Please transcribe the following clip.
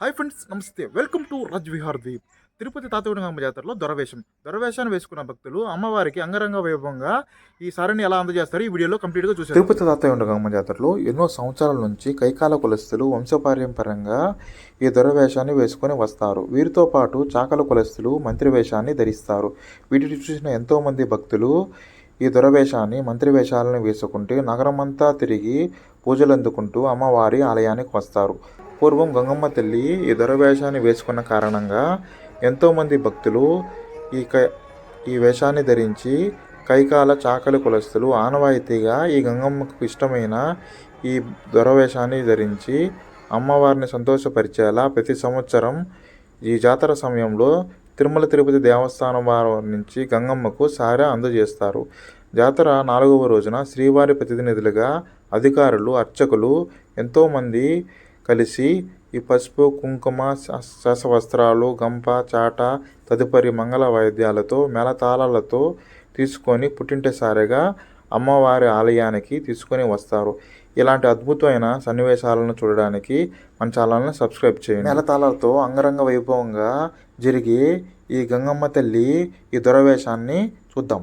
Hi friends, నమస్తే. Welcome to Raj Vihar Dweep. Tirupati తాతగుండగమ్మ జాతరలో దొరవేషాన్ని వేసుకున్న భక్తులు అమ్మవారికి అంగరంగ వైభవంగా ఈ సారిని ఎలా అందజేస్తారు ఈ వీడియోలో కంప్లీట్గా చూసారు. తిరుపతి తాతగుండగమ్మ జాతరలో ఎన్నో సంవత్సరాల నుంచి కైకాల కులస్తులు వంశపారంపర్యంగా ఈ దొరవేషాన్ని వేసుకొని వస్తారు. వీరితో పాటు చాకల కులస్తులు మంత్రి వేషాన్ని ధరిస్తారు. వీటిని చూసిన ఎంతోమంది భక్తులు ఈ దొరవేషాన్ని మంత్రి వేషాలను వేసుకుంటూ నగరమంతా తిరిగి పూజలు అందుకుంటూ అమ్మవారి ఆలయానికి వస్తారు. పూర్వం గంగమ్మ తల్లి ఈ దొరవేషాన్ని వేసుకున్న కారణంగా ఎంతోమంది భక్తులు ఈ వేషాన్ని ధరించి కైకాల చాకలి కులస్తులు ఆనవాయితీగా ఈ గంగమ్మకు ఇష్టమైన ఈ దొరవేషాన్ని ధరించి అమ్మవారిని సంతోషపరిచేలా ప్రతి సంవత్సరం ఈ జాతర సమయంలో తిరుమల తిరుపతి దేవస్థానం వారి నుంచి గంగమ్మకు సారె అందజేస్తారు. జాతర 4వ రోజున శ్రీవారి ప్రతినిధులుగా అధికారులు, అర్చకులు ఎంతోమంది కలిసి ఈ పసుపు, కుంకుమ, శస్త్రవస్త్రాలు, గంప, చాట తదుపరి మంగళ వాయిద్యాలతో మేళతాళాలతో తీసుకొని పుట్టింటి సారెగా అమ్మవారి ఆలయానికి తీసుకొని వస్తారు. ఇలాంటి అద్భుతమైన సన్నివేశాలను చూడడానికి మన ఛానల్ని సబ్స్క్రైబ్ చేయండి. మేళతాళాలతో అంగరంగ వైభవంగా జరిగే ఈ గంగమ్మ తల్లి ఈ దొరవేషాన్ని చూద్దాం.